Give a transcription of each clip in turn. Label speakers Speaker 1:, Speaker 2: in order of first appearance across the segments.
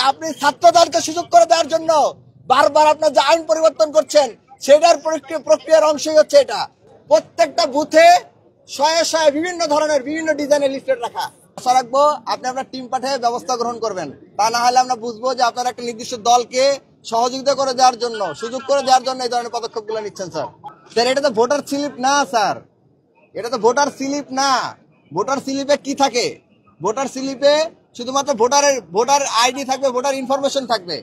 Speaker 1: আপনি ছাত্রদলকে সুযোগ করে দেওয়ার জন্য বারবার আপনার যে আইন পরিবর্তন করছেন সেটার প্রক্রিয়ার অংশই হচ্ছে এটা। প্রত্যেকটা বুথে শয়ে শয়ে বিভিন্ন ধরনের বিভিন্ন ডিজাইনের লিফলেট রাখা। আশা রাখবো আপনি আপনার টিম পাঠিয়ে ব্যবস্থা গ্রহণ করবেন, তা না হলে আমরা বুঝবো যে আপনারা একটা নির্দিষ্ট দলকে সহযোগিতা করে দেওয়ার জন্য, সুযোগ করে দেওয়ার জন্য এই ধরনের পদক্ষেপগুলো নিচ্ছেন। স্যার এটা তো ভোটার স্লিপ না স্যার, এটা তো ভোটার স্লিপ না। ভোটার স্লিপে কি থাকে? ভোটার স্লিপে শুধুমাত্র ভোটার আইডি থাকবে, ভোটার ইনফরমেশন থাকবে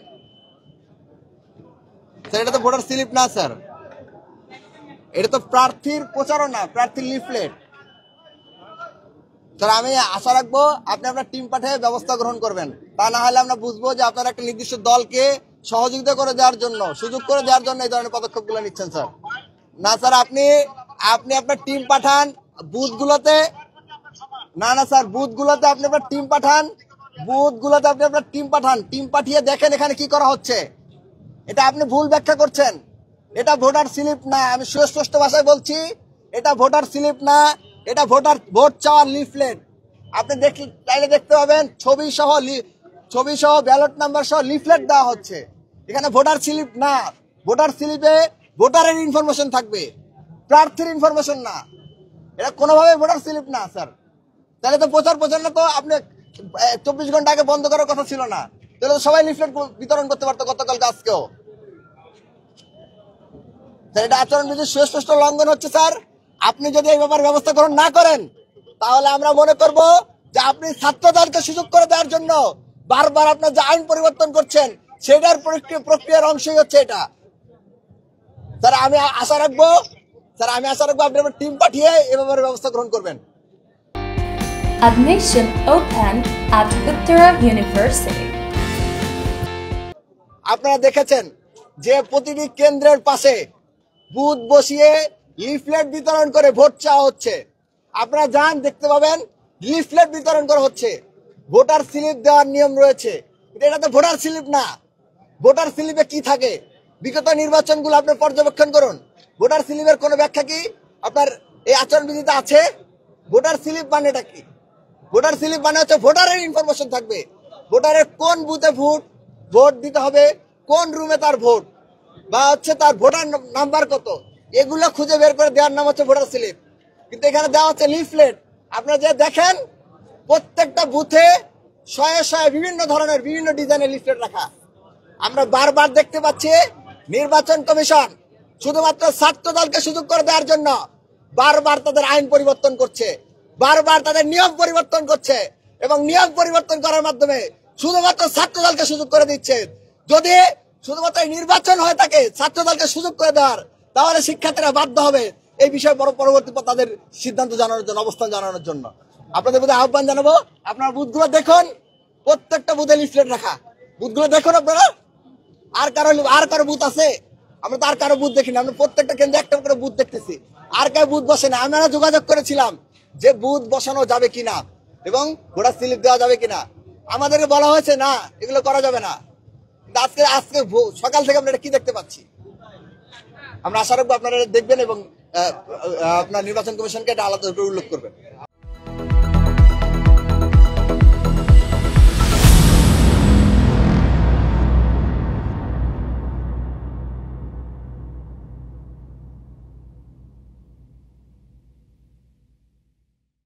Speaker 1: স্যার। এটা তো ভোটার স্লিপ না স্যার, এটা তো প্রার্থীর প্রচারণা, প্রার্থীর লিফলেট। স্যার আমি আশা রাখবো আপনি আপনার টিম পাঠিয়ে ব্যবস্থা গ্রহণ করবেন, তা না হলে আমরা বুঝবো যে আপনারা একটা নির্দিষ্ট দলকে সহযোগিতা করে দেওয়ার জন্য, সুযোগ করে দেওয়ার জন্য এই ধরনের পদক্ষেপগুলো নিচ্ছেন স্যার। না স্যার, আপনি আপনার টিম পাঠান বুথগুলোতে। না স্যার, বুথগুলোতে আপনি আপনার টিম পাঠান, বুথগুলোতে আপনি আপনার টিম পাঠান। টিম পাঠিয়ে দেখেন এখানে কি করা হচ্ছে। এটা আপনি ভুল ব্যাখ্যা করছেন। এটা ভোটার স্লিপ না, আমি সুস্পষ্ট ভাষায় বলছি, এটা ভোটার স্লিপ না, এটা ভোট চাওয়ার লিফলেট। আপনি চাইলে দেখতে পাবেন ছবি সহ ব্যালট নাম্বার সহ লিফলেট দেওয়া হচ্ছে। এখানে ভোটার স্লিপ না, ভোটার স্লিপে ভোটারের ইনফরমেশন থাকবে, প্রার্থীর ইনফরমেশন না। এটা কোনোভাবে ভোটার স্লিপ না স্যার। তাহলে তো প্রচারণা তো আপনি 24 ঘন্টা আগে বন্ধ করার কথা ছিল না, তাহলে তো সবাই লিফলেট বিতরণ করতে পারতো গতকালকে আজকেও। এটা আচরণবিধির সুস্পষ্ট লঙ্ঘন হচ্ছে স্যার। আপনি যদি এই ব্যাপারে ব্যবস্থা গ্রহণ না করেন তাহলে আমরা মনে করব যে আপনি ছাত্রদলকে সুযোগ করে দেওয়ার জন্য বারবার আপনার যে আইন পরিবর্তন করছেন সেটার প্রক্রিয়ার অংশই হচ্ছে এটা। স্যার আমি আশা রাখবো আপনি আপনার টিম পাঠিয়ে এই ব্যাপারে ব্যবস্থা গ্রহণ করবেন।
Speaker 2: Admission open at Uttara University.
Speaker 1: আপনারা দেখেছেন যে প্রতিটি কেন্দ্রের পাশে বুথ বসিয়ে লিফলেট বিতরণ করে ভোট চাওয়া হচ্ছে। আপনারা যান দেখতে পাবেন লিফলেট বিতরণ করা হচ্ছে। ভোটার স্লিপ দেওয়ার নিয়ম রয়েছে, এটা তো ভোটার স্লিপ না। ভোটার স্লিপে কি থাকে? বিগত নির্বাচনগুলো আপনি পর্যবেক্ষণ করুন। ভোটার স্লিপের কোনো ব্যাখ্যা কি আপনার এই আচরণবিধিতে আছে? ভোটার স্লিপ মানে এটা কি? ভোটার স্লিপ মানে হচ্ছে ভোটারের ইনফরমেশন থাকবে, ভোটারের কোন বুথে ভোট দিতে হবে, কোন রুমে তার ভোট, বা হচ্ছে তার ভোটার নাম্বার কত, এগুলো খুঁজে বের করে দেওয়ার নাম হচ্ছে ভোটার স্লিপ। কিন্তু এখানে দেওয়া হচ্ছে লিফলেট। আপনারা যে দেখেন প্রত্যেকটা বুথে শয়ে শয়ে বিভিন্ন ধরনের বিভিন্ন ডিজাইনের লিফলেট রাখা। আমরা বারবার দেখতে পাচ্ছি নির্বাচন কমিশন শুধুমাত্র ছাত্রদলকে সুযোগ করে দেওয়ার জন্য বারবার তাদের আইন পরিবর্তন করছে, বারবার তাদের নিয়ম পরিবর্তন করছে, এবং নিয়ম পরিবর্তন করার মাধ্যমে শুধুমাত্র ছাত্রদলকে সুযোগ করে দিচ্ছে। যদি শুধুমাত্র নির্বাচন হয়ে থাকে ছাত্রদলকে সুযোগ করে দেওয়ার, তাহলে শিক্ষার্থীরা বাধ্য হবে এই বিষয়ে পরবর্তী তাদের সিদ্ধান্ত জানানোর জন্য, অবস্থান জানানোর জন্য। আপনাদের প্রতি আহ্বান জানাবো, আপনার বুথগুলো দেখুন, প্রত্যেকটা বুথে লিফলেট রাখা। বুথগুলো দেখুন আপনারা। আর কারো বুথ আছে? আমরা তো আর কারো বুথ দেখিনি। আমরা প্রত্যেকটা কেন্দ্রে একটা করে বুথ দেখতেছি, আর কারো বুথ বসে না। আমরা যোগাযোগ করেছিলাম যে বুথ বসানো যাবে কিনা এবং ভোটার স্লিপ দেওয়া যাবে কিনা। আমাদেরকে বলা হয়েছে না, এগুলো করা যাবে না। আজকে সকাল থেকে আমরা এটা কি দেখতে পাচ্ছি। আমরা আশা রাখবো আপনারা দেখবেন এবং আপনার নির্বাচন কমিশনকে এটা আলাদা উল্লেখ করবেন।